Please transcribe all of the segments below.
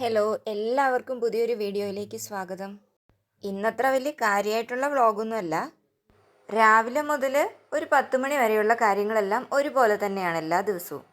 Hello, എല്ലാവർക്കും പുതിയൊരു വീഡിയോയിലേക്ക് സ്വാഗതം. ഇന്നത്ര വലിയ കാര്യമായിട്ടുള്ള വ്ളോഗൊന്നുമല്ല. രാവിലെ മുതൽ ഒരു 10 മണി വരെയുള്ള കാര്യങ്ങളെല്ലാം ഒരുപോലെ തന്നെയാണ് എല്ലാ ദിവസവും.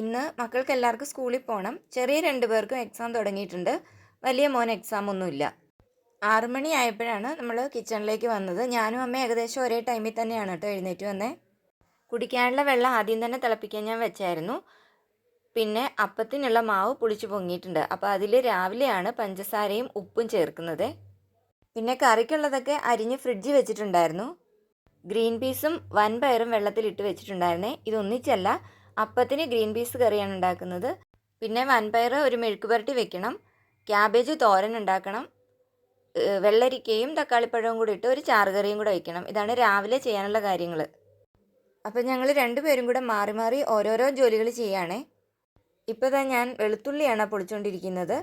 ഇന്ന് മക്കൾക്ക് എല്ലാവർക്കും സ്കൂളിൽ പോകണം. ചെറിയ 2 പേർക്കും എക്സാം തുടങ്ങിയിട്ടുണ്ട്. വലിയ മോൻ എക്സാം ഒന്നുമില്ല. 6 മണി ആയപ്പോഴാണ് നമ്മൾ കിച്ചണിലേക്ക് വന്നത്. ഞാനും അമ്മ ഏകദേശം ഒരേ ടൈമിൽ തന്നെയാണ് കേട്ടോ എഴുന്നേറ്റ് വന്നേ. കുടിക്കാനുള്ള വെള്ളം ആദ്യം തന്നെ തിളപ്പിക്കാൻ ഞാൻ വെച്ചായിരുന്നു. പിന്നെ അപ്പത്തിനുള്ള മാവ് പുളിച്ച് പൊങ്ങിയിട്ടുണ്ട്. അപ്പോൾ അതിൽ രാവിലെയാണ് പഞ്ചസാരയും ഉപ്പും ചേർക്കുന്നത്. പിന്നെ കറിക്കുള്ളതൊക്കെ അരിഞ്ഞ് ഫ്രിഡ്ജിൽ വെച്ചിട്ടുണ്ടായിരുന്നു. ഗ്രീൻ പീസും വൻപയറും വെള്ളത്തിലിട്ട് വെച്ചിട്ടുണ്ടായിരുന്നേ. ഇതൊന്നിച്ചല്ല, അപ്പത്തിന് ഗ്രീൻ പീസ് കറിയാണ് ഉണ്ടാക്കുന്നത്. പിന്നെ വൻപയർ ഒരു മെഴുക്ക് പുരട്ടി വെക്കണം, ക്യാബേജ് തോരൻ ഉണ്ടാക്കണം, വെള്ളരിക്കയും തക്കാളിപ്പഴവും കൂടി ഇട്ട് ഒരു ചാറുകറിയും കൂടെ വയ്ക്കണം. ഇതാണ് രാവിലെ ചെയ്യാനുള്ള കാര്യങ്ങൾ. അപ്പോൾ ഞങ്ങൾ 2 പേരും കൂടെ മാറി മാറി ഓരോരോ ജോലികൾ ചെയ്യുകയാണേ. ഇപ്പോൾ ഞാൻ വെളുത്തുള്ളിയാണ് പൊളിച്ചുകൊണ്ടിരിക്കുന്നത്.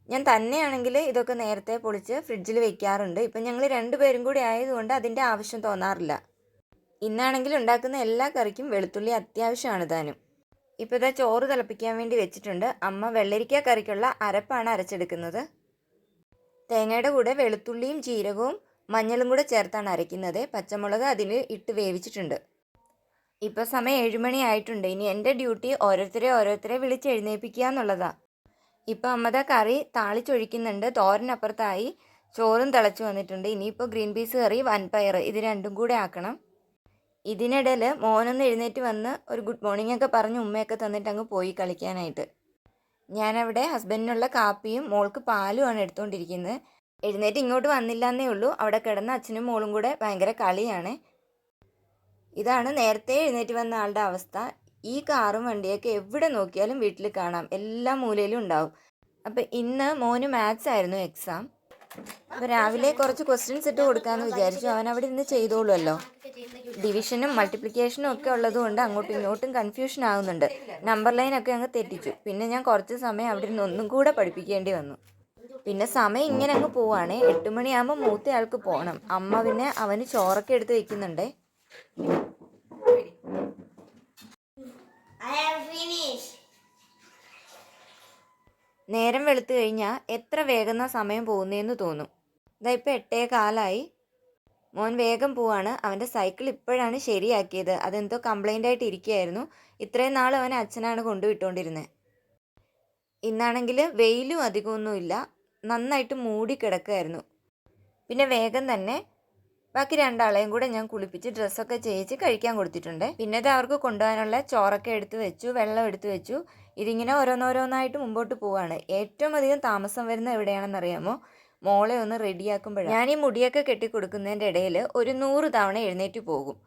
ഞാൻ തന്നെയാണെങ്കിൽ ഇതൊക്കെ നേരത്തെ പൊളിച്ച് ഫ്രിഡ്ജിൽ വെക്കാറുണ്ട്. ഇപ്പം ഞങ്ങൾ 2 പേരും കൂടി ആയതുകൊണ്ട് അതിൻ്റെ ആവശ്യം തോന്നാറില്ല. ഇന്നാണെങ്കിൽ ഉണ്ടാക്കുന്ന എല്ലാ കറിക്കും വെളുത്തുള്ളി അത്യാവശ്യമാണ് താനും. ഇപ്പോൾ ചോറ് തിളപ്പിക്കാൻ വേണ്ടി വെച്ചിട്ടുണ്ട്. അമ്മ വെള്ളരിക്ക കറിക്കുള്ള അരപ്പാണ് അരച്ചെടുക്കുന്നത്. തേങ്ങയുടെ കൂടെ വെളുത്തുള്ളിയും ജീരകവും മഞ്ഞളും കൂടെ ചേർത്താണ് അരയ്ക്കുന്നത്. പച്ചമുളക് അതിൽ ഇട്ട് വേവിച്ചിട്ടുണ്ട്. ഇപ്പോൾ സമയം 7 മണി ആയിട്ടുണ്ട്. ഇനി എൻ്റെ ഡ്യൂട്ടി ഓരോരുത്തരെ വിളിച്ച് എഴുന്നേൽപ്പിക്കുക എന്നുള്ളതാണ്. ഇപ്പോൾ അമ്മത കറി താളിച്ചൊഴിക്കുന്നുണ്ട്. തോരനപ്പുറത്തായി, ചോറും തിളച്ച് വന്നിട്ടുണ്ട്. ഇനിയിപ്പോൾ ഗ്രീൻ പീസ് കറി, വൻപയർ ഇത് രണ്ടും കൂടെ ആക്കണം. ഇതിനിടയിൽ മോനൊന്ന് എഴുന്നേറ്റ് വന്ന് ഒരു ഗുഡ് മോർണിംഗ് ഒക്കെ പറഞ്ഞ് ഉമ്മയൊക്കെ തന്നിട്ട് അങ്ങ് പോയി കളിക്കാനായിട്ട്. ഞാനവിടെ ഹസ്ബൻഡിനുള്ള കാപ്പിയും മോൾക്ക് പാലുമാണ് എടുത്തുകൊണ്ടിരിക്കുന്നത്. എഴുന്നേറ്റ് ഇങ്ങോട്ട് വന്നില്ല എന്നേ ഉള്ളൂ. അവിടെ കിടന്ന അച്ഛനും മോളും കൂടെ ഭയങ്കര കളിയാണ്. ഇതാണ് നേരത്തെ എഴുന്നേറ്റ് വന്ന ആളുടെ അവസ്ഥ. ഈ കാറും വണ്ടിയൊക്കെ എവിടെ നോക്കിയാലും വീട്ടിൽ കാണാം, എല്ലാ മൂലയിലും ഉണ്ടാവും. അപ്പോൾ ഇന്ന് മോന് മാത്സ് ആയിരുന്നു എക്സാം. അപ്പോൾ രാവിലെ കുറച്ച് ക്വസ്റ്റ്യൻസ് ഇട്ട് കൊടുക്കാമെന്ന് വിചാരിച്ചു. അവൻ അവിടെ ഇരുന്ന് ചെയ്തോളുമല്ലോ. ഡിവിഷനും മൾട്ടിപ്ലിക്കേഷനും ഒക്കെ ഉള്ളതുകൊണ്ട് അങ്ങോട്ടും ഇങ്ങോട്ടും കൺഫ്യൂഷൻ ആകുന്നുണ്ട്. നമ്പർ ലൈനൊക്കെ അങ്ങ് തെറ്റിച്ചു. പിന്നെ ഞാൻ കുറച്ച് സമയം അവിടെ ഇരുന്ന് ഒന്നും കൂടെ പഠിപ്പിക്കേണ്ടി വന്നു. പിന്നെ സമയം ഇങ്ങനെ അങ്ങ് പോവാണേ. 8 മണിയാകുമ്പോൾ മൂത്തയാൾക്ക് പോകണം. അമ്മ പിന്നെ അവന് ചോറൊക്കെ എടുത്ത് വെക്കുന്നുണ്ടേ. നേരം വെളുത്തു കഴിഞ്ഞാൽ എത്ര വേഗം സമയം പോകുന്നതെന്ന് തോന്നും. ഇപ്പോൾ 8:15. മോൻ വേഗം പോവാണ്. അവൻ്റെ സൈക്കിൾ ഇപ്പോഴാണ് ശരിയാക്കിയത്. അതെന്തോ കംപ്ലൈൻ്റ് ആയിട്ട് ഇരിക്കുകയായിരുന്നു. ഇത്രയും നാൾ അവൻ അച്ഛനാണ് കൊണ്ടുവിട്ടുകൊണ്ടിരുന്നത്. ഇന്നാണെങ്കിൽ വെയിലും അധികമൊന്നുമില്ല, നന്നായിട്ട് മൂടി കിടക്കുകയായിരുന്നു. പിന്നെ വേഗം തന്നെ ബാക്കി 2 ആളെയും കൂടെ ഞാൻ കുളിപ്പിച്ച് ഡ്രസ്സൊക്കെ ചെയ്യിച്ച് കഴിക്കാൻ കൊടുത്തിട്ടുണ്ട്. പിന്നെ അവർക്ക് കൊണ്ടുപോകാനുള്ള ചോറൊക്കെ എടുത്ത് വെച്ചു, വെള്ളം എടുത്ത് വെച്ചു. ഇതിങ്ങനെ ഓരോന്നോരോന്നായിട്ട് മുമ്പോട്ട് പോവാണ്. ഏറ്റവും അധികം താമസം വരുന്ന എവിടെയാണെന്നറിയാമോ? മോളെ ഒന്ന് റെഡിയാക്കുമ്പോഴാണ്. ഞാൻ ഈ മുടിയൊക്കെ കെട്ടിക്കൊടുക്കുന്നതിൻ്റെ ഇടയിൽ ഒരു 100 തവണ എഴുന്നേറ്റ് പോകും.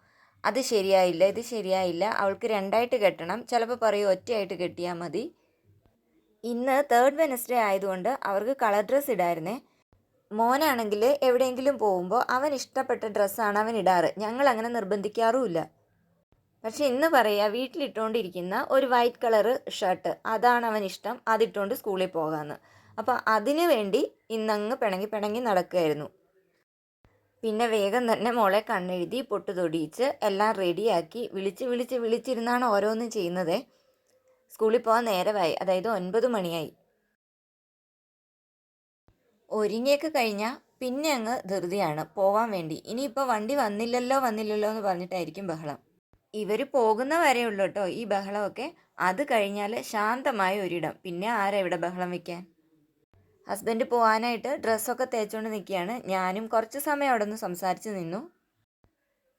അത് ശരിയായില്ല, ഇത് ശരിയായില്ല, അവൾക്ക് 2ആയിട്ട് കെട്ടണം, ചിലപ്പോൾ പറയും ഒറ്റയായിട്ട് കെട്ടിയാൽ മതി. ഇന്ന് 3rd വെനസ്ഡേ ആയതുകൊണ്ട് അവർക്ക് കളർ ഡ്രസ്സ് ഇടായിരുന്നേ. മോനാണെങ്കിൽ എവിടെയെങ്കിലും പോകുമ്പോൾ അവൻ ഇഷ്ടപ്പെട്ട ഡ്രസ്സാണ് അവൻ ഇടാറ്. ഞങ്ങൾ അങ്ങനെ നിർബന്ധിക്കാറുമില്ല. പക്ഷെ ഇന്ന് പറയുക, വീട്ടിലിട്ടുകൊണ്ടിരിക്കുന്ന ഒരു വൈറ്റ് കളറ് ഷർട്ട് അതാണ് അവൻ ഇഷ്ടം, അതിട്ടുകൊണ്ട് സ്കൂളിൽ പോകാമെന്ന്. അപ്പോൾ അതിനു വേണ്ടി ഇന്നങ്ങ് പിണങ്ങി നടക്കുകയായിരുന്നു. പിന്നെ വേഗം തന്നെ മോളെ കണ്ണെഴുതി പൊട്ട് തൊടിയിച്ച് എല്ലാം റെഡിയാക്കി വിളിച്ചിരുന്നാണ് ഓരോന്നും ചെയ്യുന്നത്. സ്കൂളിൽ പോകാൻ നേരമായി, അതായത് 9 മണിയായി. ഒരുങ്ങിയൊക്കെ കഴിഞ്ഞാൽ പിന്നെ അങ്ങ് ധൃതിയാണ് പോവാൻ വേണ്ടി. ഇനിയിപ്പോൾ വണ്ടി വന്നില്ലല്ലോ എന്ന് പറഞ്ഞിട്ടായിരിക്കും ബഹളം. ഇവർ പോകുന്ന വരെ ഉള്ളൂ കേട്ടോ ഈ ബഹളമൊക്കെ. അത് കഴിഞ്ഞാൽ ശാന്തമായ ഒരിടം. പിന്നെ ആരാ ഇവിടെ ബഹളം വയ്ക്കാൻ? ഹസ്ബൻഡ് പോകാനായിട്ട് ഡ്രസ്സൊക്കെ തേച്ചുകൊണ്ട് നിൽക്കുകയാണ്. ഞാനും കുറച്ച് സമയം അവിടെ നിന്ന് സംസാരിച്ച് നിന്നു.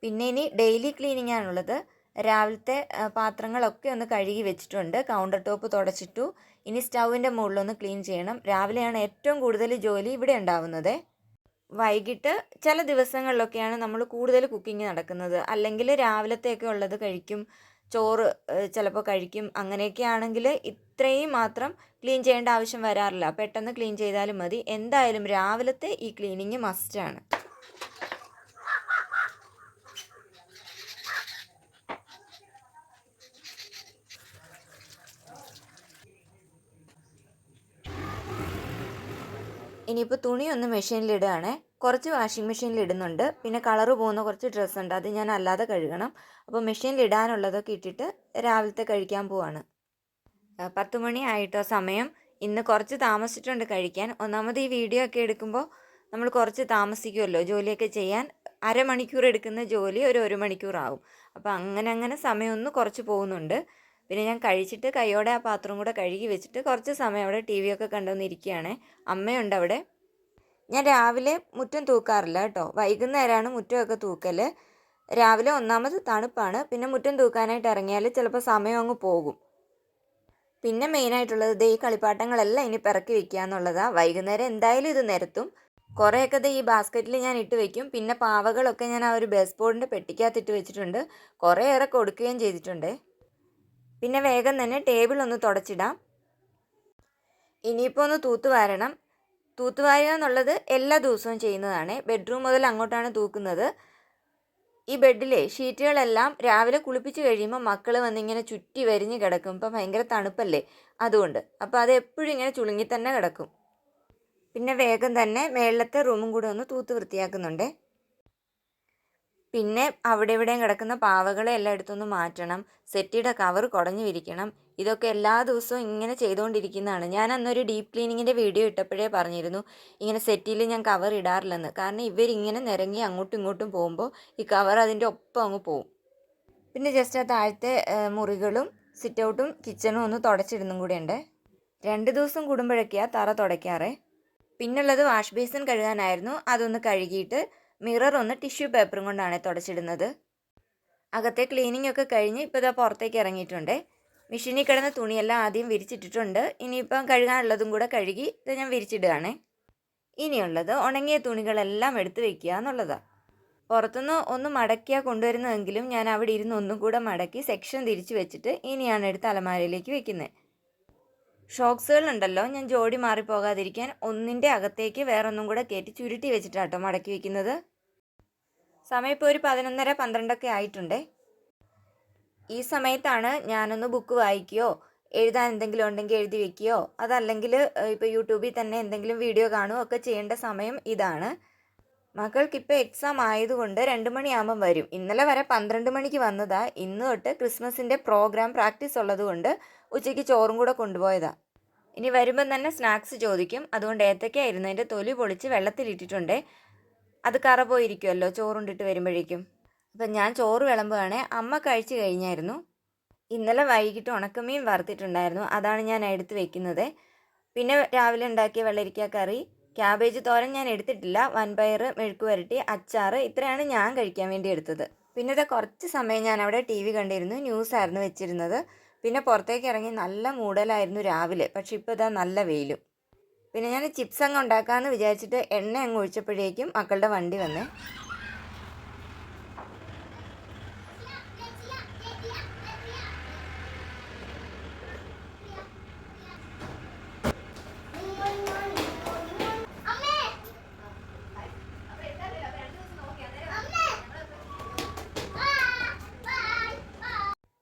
പിന്നെ ഇനി ഡെയിലി ക്ലീനിങ് ആണുള്ളത്. രാവിലത്തെ പാത്രങ്ങളൊക്കെ ഒന്ന് കഴുകി വെച്ചിട്ടുണ്ട്. കൗണ്ടർ ടോപ്പ് തുടച്ചിട്ടു. ഇനി സ്റ്റൗവിൻ്റെ മുകളിലൊന്ന് ക്ലീൻ ചെയ്യണം. രാവിലെയാണ് ഏറ്റവും കൂടുതൽ ജോലി ഇവിടെ ഉണ്ടാവുന്നത്. വൈകിട്ട് ചില ദിവസങ്ങളിലൊക്കെയാണ് നമ്മൾ കൂടുതൽ കുക്കിംഗ് നടക്കുന്നത്. അല്ലെങ്കിൽ രാവിലത്തെയൊക്കെ ഉള്ളത് കഴിക്കും, ചോറ് ചിലപ്പോൾ കഴിക്കും. അങ്ങനെയൊക്കെ ആണെങ്കിൽ ഇത്രയും മാത്രം ക്ലീൻ ചെയ്യേണ്ട ആവശ്യം വരാറില്ല. പെട്ടെന്ന് ക്ലീൻ ചെയ്താലും മതി. എന്തായാലും രാവിലത്തെ ഈ ക്ലീനിങ് മസ്റ്റാണ്. ഇനിയിപ്പോൾ തുണിയൊന്ന് മെഷീനിലിടുകയാണ്. കുറച്ച് വാഷിംഗ് മെഷീനിൽ ഇടുന്നുണ്ട്. പിന്നെ കളറ് പോകുന്ന കുറച്ച് ഡ്രസ്സുണ്ട്, അത് ഞാൻ അല്ലാതെ കഴുകണം. അപ്പോൾ മെഷീനിലിടാനുള്ളതൊക്കെ ഇട്ടിട്ട് രാവിലത്തെ കഴിക്കാൻ പോവാണ്. 10 മണി ആയിട്ടോ സമയം. ഇന്ന് കുറച്ച് താമസിച്ചിട്ടുണ്ട് കഴിക്കാൻ. ഒന്നാമത് ഈ വീഡിയോ ഒക്കെ എടുക്കുമ്പോൾ നമ്മൾ കുറച്ച് താമസിക്കുമല്ലോ ജോലിയൊക്കെ ചെയ്യാൻ. അരമണിക്കൂർ എടുക്കുന്ന ജോലി ഒരു മണിക്കൂറാവും. അപ്പോൾ അങ്ങനെ സമയമൊന്ന് കുറച്ച് പോകുന്നുണ്ട്. പിന്നെ ഞാൻ കഴിച്ചിട്ട് കൈയോടെ ആ പാത്രം കൂടെ കഴുകി വെച്ചിട്ട് കുറച്ച് സമയം അവിടെ ടി വി ഒക്കെ കണ്ടുവന്നിരിക്കുകയാണ്. അമ്മയുണ്ട് അവിടെ. ഞാൻ രാവിലെ മുറ്റം തൂക്കാറില്ല കേട്ടോ. വൈകുന്നേരമാണ് മുറ്റമൊക്കെ തൂക്കൽ. രാവിലെ ഒന്നാമത് തണുപ്പാണ്, പിന്നെ മുറ്റം തൂക്കാനായിട്ട് ഇറങ്ങിയാൽ ചിലപ്പോൾ സമയം അങ്ങ് പോകും. പിന്നെ മെയിനായിട്ടുള്ളത് ഈ കളിപ്പാട്ടങ്ങളെല്ലാം ഇനി പിറക്കി വെക്കുക എന്നുള്ളതാണ്. വൈകുന്നേരം എന്തായാലും ഇത് നിരത്തും. കുറേയൊക്കെ ഈ ബാസ്ക്കറ്റിൽ ഞാൻ ഇട്ട് വെക്കും. പിന്നെ പാവകളൊക്കെ ഞാൻ ആ ഒരു ബേസ് ബോർഡിൻ്റെ പെട്ടിക്കകത്തിട്ട് വെച്ചിട്ടുണ്ട്. കുറേയേറെ കൊടുക്കുകയും ചെയ്തിട്ടുണ്ട്. പിന്നെ വേഗം തന്നെ ടേബിൾ ഒന്ന് തുടച്ചിടാം. ഇനിയിപ്പോൾ ഒന്ന് തൂത്തുവാരണം. തൂത്തുവാരുക എന്നുള്ളത് എല്ലാ ദിവസവും ചെയ്യുന്നതാണ്. ബെഡ്റൂം മുതൽ അങ്ങോട്ടാണ് തൂക്കുന്നത്. ഈ ബെഡിലെ ഷീറ്റുകളെല്ലാം രാവിലെ കുളിപ്പിച്ച് കഴിയുമ്പോൾ മക്കൾ വന്നിങ്ങനെ ചുറ്റി വരിഞ്ഞ് കിടക്കും. ഇപ്പം ഭയങ്കര തണുപ്പല്ലേ, അതുകൊണ്ട്. അപ്പോൾ അത് എപ്പോഴും ഇങ്ങനെ ചുളുങ്ങി തന്നെ കിടക്കും. പിന്നെ വേഗം തന്നെ മേളിലത്തെ റൂമും കൂടെ ഒന്ന് തൂത്ത് വൃത്തിയാക്കുന്നുണ്ട്. പിന്നെ അവിടെ ഇവിടെയും കിടക്കുന്ന പാവകളെ എല്ലാം എടുത്തൊന്ന് മാറ്റണം. സെറ്റിയുടെ കവർ കുടഞ്ഞു വിരിക്കണം. ഇതൊക്കെ എല്ലാ ദിവസവും ഇങ്ങനെ ചെയ്തുകൊണ്ടിരിക്കുന്നതാണ്. ഞാൻ അന്നൊരു ഡീപ്പ് ക്ലീനിങ്ങിൻ്റെ വീഡിയോ ഇട്ടപ്പോഴേ പറഞ്ഞിരുന്നു ഇങ്ങനെ സെറ്റിയിൽ ഞാൻ കവർ ഇടാറില്ലെന്ന്. കാരണം ഇവരിങ്ങനെ നിരങ്ങി അങ്ങോട്ടും ഇങ്ങോട്ടും പോകുമ്പോൾ ഈ കവർ അതിൻ്റെ ഒപ്പം അങ്ങ് പോവും. പിന്നെ ജസ്റ്റ് ആ താഴത്തെ മുറികളും സിറ്റ് ഔട്ടും കിച്ചണും ഒന്ന് തുടച്ചിടുന്നും കൂടെ ഉണ്ട്. 2 ദിവസം കൂടുമ്പോഴൊക്കെയാണ് തറ തുടയ്ക്കാറ്. പിന്നുള്ളത് വാഷ് ബേസിൻ കഴുകാനായിരുന്നു. അതൊന്ന് കഴുകിയിട്ട് മിറർ ഒന്ന് ടിഷ്യൂ പേപ്പറും കൊണ്ടാണ് തുടച്ചിടുന്നത്. അകത്തെ ക്ലീനിങ് ഒക്കെ കഴിഞ്ഞ് ഇപ്പോൾ ഇതാ പുറത്തേക്ക് ഇറങ്ങിയിട്ടുണ്ട്. മെഷീനിൽ കിടന്ന തുണിയെല്ലാം ആദ്യം വിരിച്ചിട്ടിട്ടുണ്ട്. ഇനിയിപ്പം കഴുകാനുള്ളതും കൂടെ കഴുകി ഇത് ഞാൻ വിരിച്ചിടുകയാണ്. ഇനിയുള്ളത് ഉണങ്ങിയ തുണികളെല്ലാം എടുത്ത് വെക്കുക എന്നുള്ളതാണ്. പുറത്തുനിന്ന് ഒന്ന് മടക്കിയാണ് കൊണ്ടുവരുന്നതെങ്കിലും ഞാൻ അവിടെ ഇരുന്ന് ഒന്നും കൂടെ മടക്കി സെക്ഷൻ തിരിച്ച് വെച്ചിട്ട് ഇനിയാണ് എടുത്ത് അലമാരയിലേക്ക് വെക്കുന്നത്. ഷോക്സുകളുണ്ടല്ലോ, ഞാൻ ജോഡി മാറിപ്പോകാതിരിക്കാൻ ഒന്നിൻ്റെ അകത്തേക്ക് വേറൊന്നും കൂടെ കയറ്റി ചുരുട്ടി വെച്ചിട്ടാട്ടോ മടക്കി വെക്കുന്നത്. സമയം ഇപ്പോൾ ഒരു 11:30 12 ആയിട്ടുണ്ട്. ഈ സമയത്താണ് ഞാനൊന്ന് ബുക്ക് വായിക്കുകയോ എഴുതാൻ എന്തെങ്കിലും ഉണ്ടെങ്കിൽ എഴുതി വെക്കുകയോ അതല്ലെങ്കിൽ ഇപ്പോൾ യൂട്യൂബിൽ തന്നെ എന്തെങ്കിലും വീഡിയോ കാണുകയോ ഒക്കെ ചെയ്യേണ്ട സമയം ഇതാണ്. മക്കൾക്കിപ്പോൾ എക്സാം ആയതുകൊണ്ട് 2 മണിയാകുമ്പം വരും. ഇന്നലെ വരെ 12 മണിക്ക് വന്നതാ. ഇന്ന് തൊട്ട് ക്രിസ്മസിൻ്റെ പ്രോഗ്രാം പ്രാക്ടീസ് ഉള്ളതുകൊണ്ട് ഉച്ചയ്ക്ക് ചോറും കൂടെ കൊണ്ടുപോയതാ. ഇനി വരുമ്പം തന്നെ സ്നാക്സ് ചോദിക്കും. അതുകൊണ്ട് ഏത്തയ്ക്കായിരുന്നു, അതിൻ്റെ തൊലി പൊളിച്ച് വെള്ളത്തിലിട്ടിട്ടുണ്ട്. അത് കറ പോയിരിക്കുമല്ലോ ചോറുണ്ടിട്ട് വരുമ്പോഴേക്കും. അപ്പം ഞാൻ ചോറ് വിളമ്പുകയാണ്. അമ്മ കഴിച്ച് കഴിഞ്ഞായിരുന്നു. ഇന്നലെ വൈകിട്ട് ഉണക്കമീൻ വറുത്തിട്ടുണ്ടായിരുന്നു, അതാണ് ഞാൻ എടുത്ത് വെക്കുന്നത്. പിന്നെ രാവിലെ ഉണ്ടാക്കിയ വെള്ളരിക്ക കറി, ക്യാബേജ് തോരൻ ഞാൻ എടുത്തിട്ടില്ല, വൻപയർ മെഴുക്ക് പുരട്ടി, അച്ചാർ, ഇത്രയാണ് ഞാൻ കഴിക്കാൻ വേണ്ടി എടുത്തത്. പിന്നെ ഇത് കുറച്ച് സമയം ഞാൻ അവിടെ ടി വി കണ്ടിരുന്നു. ന്യൂസായിരുന്നു വെച്ചിരുന്നത്. പിന്നെ പുറത്തേക്ക് ഇറങ്ങി നല്ല മൂടലായിരുന്നു രാവിലെ. പക്ഷെ ഇപ്പോൾ ഇതാ നല്ല വെയിലും. പിന്നെ ഞാൻ ചിപ്സ് അങ്ങ് ഉണ്ടാക്കാമെന്ന് വിചാരിച്ചിട്ട് എണ്ണ അങ്ങ് ഒഴിച്ചപ്പോഴേക്കും മക്കളുടെ വണ്ടി വന്നേ.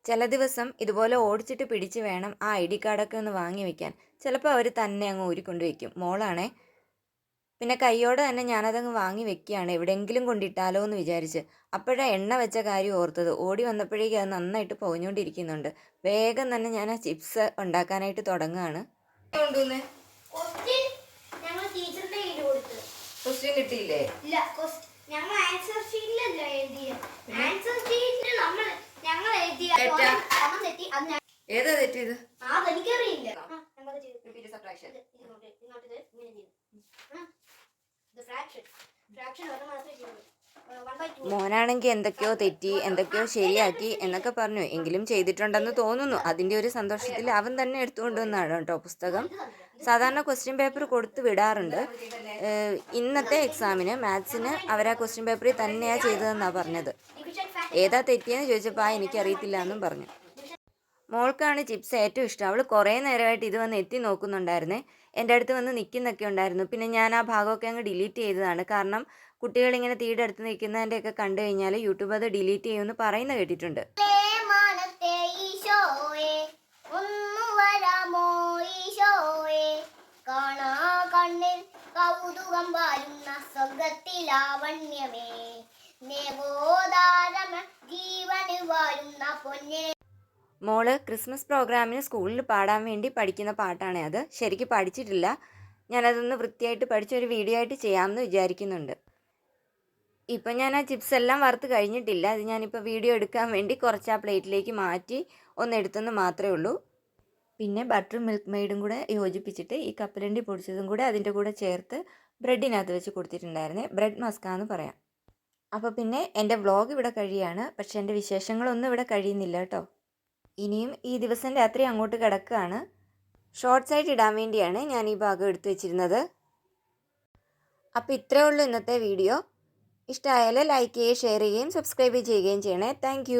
ചില ദിവസം ഇതുപോലെ ഓടിച്ചിട്ട് പിടിച്ച് വേണം ആ ID കാർഡൊക്കെ ഒന്ന് വാങ്ങി വെക്കാൻ. ചിലപ്പോൾ അവർ തന്നെ അങ്ങ് ഊരിക്കൊണ്ട് വയ്ക്കും. മോളാണേ. പിന്നെ കൈയോടെ തന്നെ ഞാനതങ്ങ് വാങ്ങി വെക്കുകയാണ്, എവിടെയെങ്കിലും കൊണ്ടിട്ടാലോ എന്ന് വിചാരിച്ച്. അപ്പോഴാണ് എണ്ണ വെച്ച കാര്യം ഓർത്തത്. ഓടി വന്നപ്പോഴേക്കും അത് നന്നായിട്ട് പൊകഞ്ഞുകൊണ്ടിരിക്കുന്നുണ്ട്. വേഗം തന്നെ ഞാൻ ആ ചിപ്സ് ഉണ്ടാക്കാനായിട്ട് തുടങ്ങുകയാണ്. ക്വസ്റ്റ്യൻ കിട്ടിയില്ലേ? ഏതാ തെറ്റിയത്? മോനാണെങ്കിൽ എന്തൊക്കെയോ തെറ്റി എന്തൊക്കെയോ ശരിയാക്കി എന്നൊക്കെ പറഞ്ഞു. എങ്കിലും ചെയ്തിട്ടുണ്ടെന്ന് തോന്നുന്നു. അതിൻ്റെ ഒരു സന്തോഷത്തിൽ അവൻ തന്നെ എടുത്തുകൊണ്ടുവന്നാണ് കേട്ടോ പുസ്തകം. സാധാരണ ക്വസ്റ്റ്യൻ പേപ്പർ കൊടുത്ത് വിടാറുണ്ട്. ഇന്നത്തെ എക്സാമിന് മാത്സിന് അവർ ആ ക്വസ്റ്റ്യൻ പേപ്പറിൽ തന്നെയാണ് ചെയ്തതെന്നാണ് പറഞ്ഞത്. ഏതാ തെറ്റിയെന്ന് ചോദിച്ചപ്പോൾ എനിക്കറിയത്തില്ല എന്നും പറഞ്ഞു. മോൾക്കാണ് ചിപ്സ് ഏറ്റവും ഇഷ്ടം. അവൾ കുറേ നേരമായിട്ട് ഇത് വന്ന് എത്തി നോക്കുന്നുണ്ടായിരുന്നേ. എൻ്റെ അടുത്ത് വന്ന് നിൽക്കുന്നൊക്കെ ഉണ്ടായിരുന്നു. പിന്നെ ഞാൻ ആ ഭാഗമൊക്കെ അങ്ങ് ഡിലീറ്റ് ചെയ്തതാണ്. കാരണം കുട്ടികളിങ്ങനെ തീയുടെ അടുത്ത് നിൽക്കുന്നതിൻ്റെയൊക്കെ കണ്ടു കഴിഞ്ഞാൽ യൂട്യൂബ് അത് ഡിലീറ്റ് ചെയ്യുമെന്ന് പറയുന്ന കേട്ടിട്ടുണ്ട്. കൗതുകം വാരുന്ന സ്വർഗത്തിലാവണ്യമേ, ജീവന് വാരുന്ന പൊന്നെ. മോള് ക്രിസ്മസ് പ്രോഗ്രാമിന് സ്കൂളിൽ പാടാൻ വേണ്ടി പഠിക്കുന്ന പാട്ടാണ് അത്. ശരിക്കും പഠിച്ചിട്ടില്ല. ഞാനതൊന്ന് വൃത്തിയായിട്ട് പഠിച്ചൊരു വീഡിയോ ആയിട്ട് ചെയ്യാമെന്ന് വിചാരിക്കുന്നുണ്ട്. ഇപ്പം ഞാൻ ആ ചിപ്സ് എല്ലാം വറുത്ത് കഴിഞ്ഞിട്ടില്ല. അത് ഞാനിപ്പോൾ വീഡിയോ എടുക്കാൻ വേണ്ടി കുറച്ച് ആ പ്ലേറ്റിലേക്ക് മാറ്റി ഒന്നെടുത്തെന്ന് മാത്രമേ ഉള്ളൂ. പിന്നെ ബട്ടറും മിൽക്ക് മെയ്ഡും കൂടെ യോജിപ്പിച്ചിട്ട് ഈ കപ്പലണ്ടി പൊടിച്ചതും കൂടെ അതിൻ്റെ കൂടെ ചേർത്ത് ബ്രെഡിനകത്ത് വെച്ച് കൊടുത്തിട്ടുണ്ടായിരുന്നേ. ബ്രെഡ് മസ്കാന്ന് പറയാം. അപ്പോൾ പിന്നെ എൻ്റെ വ്ളോഗ് ഇവിടെ കഴിയാണ്. പക്ഷേ എൻ്റെ വിശേഷങ്ങളൊന്നും ഇവിടെ കഴിയുന്നില്ല കേട്ടോ. ഇനിയും ഈ ദിവസം രാത്രി അങ്ങോട്ട് കിടക്കുകയാണ്. ഷോർട്സ് ആയിട്ട് ഇടാൻ വേണ്ടിയാണ് ഞാൻ ഈ ഭാഗം എടുത്തു വെച്ചിരുന്നത്. അപ്പോൾ ഇത്രയേ ഉള്ളൂ ഇന്നത്തെ വീഡിയോ. ഇഷ്ടമായാൽ ലൈക്ക് ചെയ്യുകയും ഷെയർ ചെയ്യുകയും സബ്സ്ക്രൈബ് ചെയ്യുകയും ചെയ്യണേ. താങ്ക്